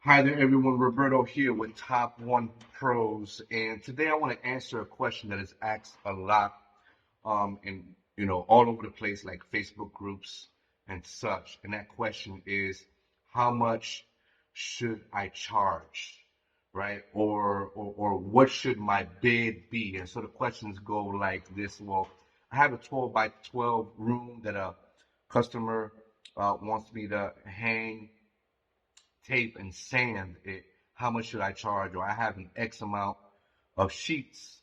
Hi there, everyone. Roberto here with Top One Pros, and today I want to answer a question that is asked a lot, in all over the place, like Facebook groups and such. And that question is, how much should I charge, right? Or what should my bid be? And so the questions go like this. Well, I have a 12 by 12 room that a customer wants me to hang tape and sand it. How much should I charge? Or I have an X amount of sheets.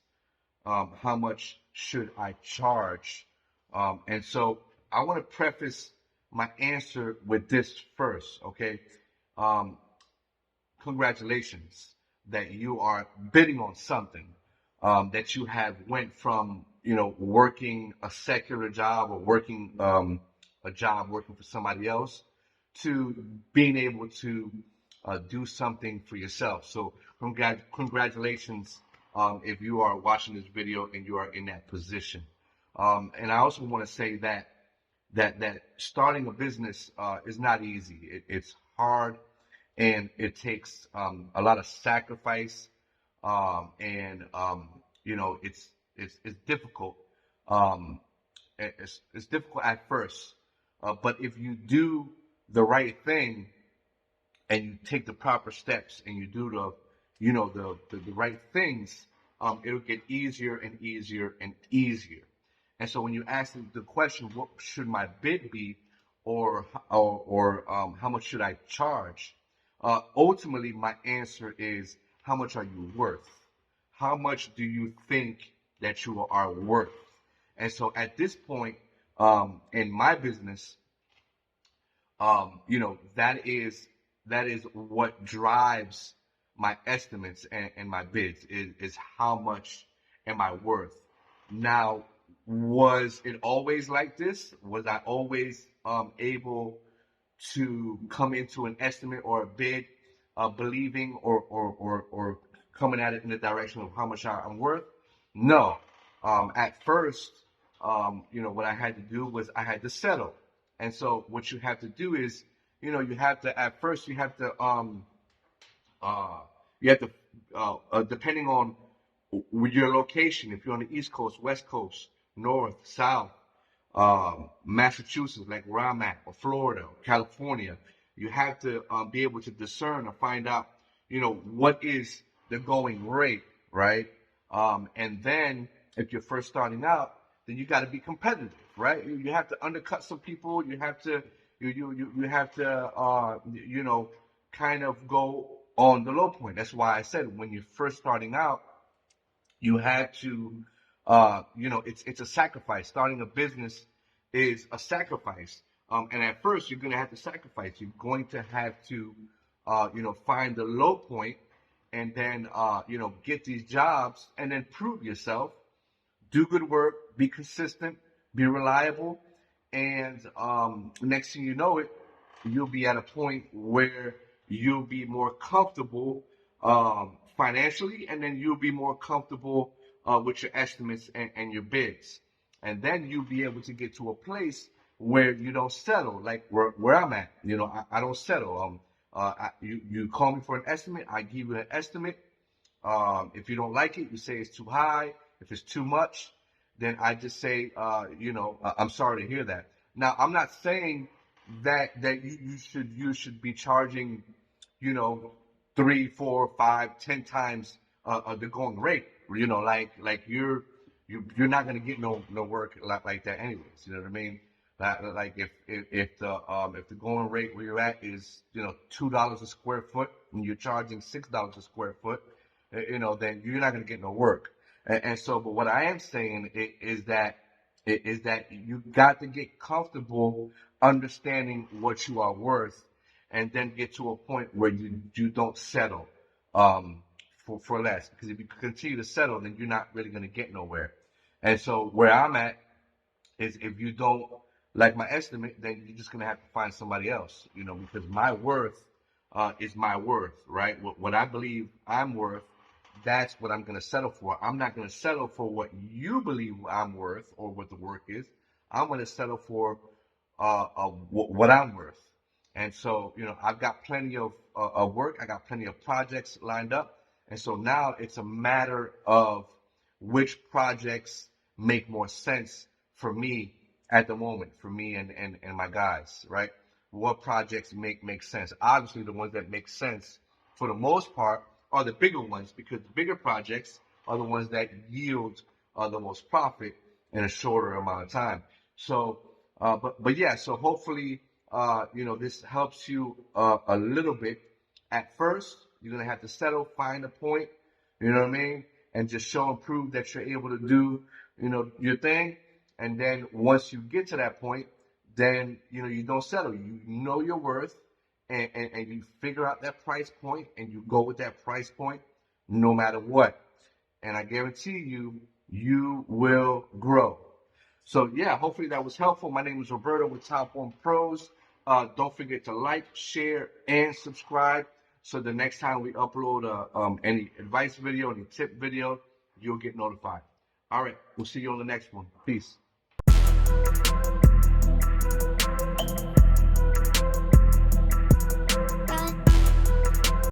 How much should I charge? And so I want to preface my answer with this first, okay? Um, Congratulations that you are bidding on something that you have went from, working a secular job or working a job working for somebody else to being able to do something for yourself. So congratulations if you are watching this video and you are in that position. And I also want to say that starting a business is not easy. It's hard and it takes a lot of sacrifice, and it's difficult. Um, it's difficult at first, but if you do the right thing and you take the proper steps and you do the right things, it'll get easier and easier and easier. And so when you ask the question, what should my bid be, or how much should I charge? Ultimately, my answer is, how much are you worth? How much do you think that you are worth? And so at this point, in my business, that is what drives my estimates and my bids is how much am I worth. Now, was it always like this? Was I always able to come into an estimate or a bid believing or coming at it in the direction of how much I'm worth? No. At first, what I had to do was I had to settle. And so what you have to do is, you have to, at first, uh, you have to, depending on your location, if you're on the East Coast, West Coast, North, South, Massachusetts, like where I'm at, or Florida, or California, you have to be able to discern or find out, what is the going rate, right? And then if you're first starting out, then you got to be competitive, right? You have to undercut some people. You have to you have to kind of go on the low point. That's why I said when you're first starting out, you had to, it's a sacrifice. Starting a business is a sacrifice. And at first, you're going to have to sacrifice. You're going to have to, find the low point and then, get these jobs and then prove yourself, do good work, be consistent, be reliable. And next thing you know it, you'll be at a point where you'll be more comfortable financially, and then you'll be more comfortable with your estimates and your bids. And then you'll be able to get to a place where you don't settle, like where I'm at. I don't settle. You call me for an estimate, I give you an estimate. If you don't like it, you say it's too high. If it's too much, then I just say, I'm sorry to hear that. Now, I'm not saying that you should be charging, you know, three, four, five, 10 times the going rate. Like you're not gonna get no work like that anyways. You know what I mean? Like if the going rate where you're at is $2 a square foot and you're charging $6 a square foot, then you're not going to get no work. And so, but what I am saying is that you got to get comfortable understanding what you are worth, and then get to a point where you don't settle for less. Because if you continue to settle, then you're not really going to get nowhere. And so, where I'm at is, if you don't like my estimate, then you're just gonna have to find somebody else, because my worth is my worth, right? What I believe I'm worth, that's what I'm gonna settle for. I'm not gonna settle for what you believe I'm worth or what the work is. I'm gonna settle for what I'm worth. And so, I've got plenty of work. I got plenty of projects lined up. And so now it's a matter of which projects make more sense for me at the moment, for me and my guys, right? What projects make sense? Obviously, the ones that make sense for the most part are the bigger ones, because the bigger projects are the ones that yield the most profit in a shorter amount of time. So, but yeah, so hopefully, this helps you a little bit. At first, you're gonna have to settle, find a point, you know what I mean, and just show and prove that you're able to do, your thing. And then once you get to that point, then you don't settle. You know your worth, and you figure out that price point, and you go with that price point no matter what. And I guarantee you, you will grow. So yeah, hopefully that was helpful. My name is Roberto with Top One Pros. Don't forget to like, share, and subscribe, so the next time we upload any advice video, any tip video, you'll get notified. All right, we'll see you on the next one. Peace.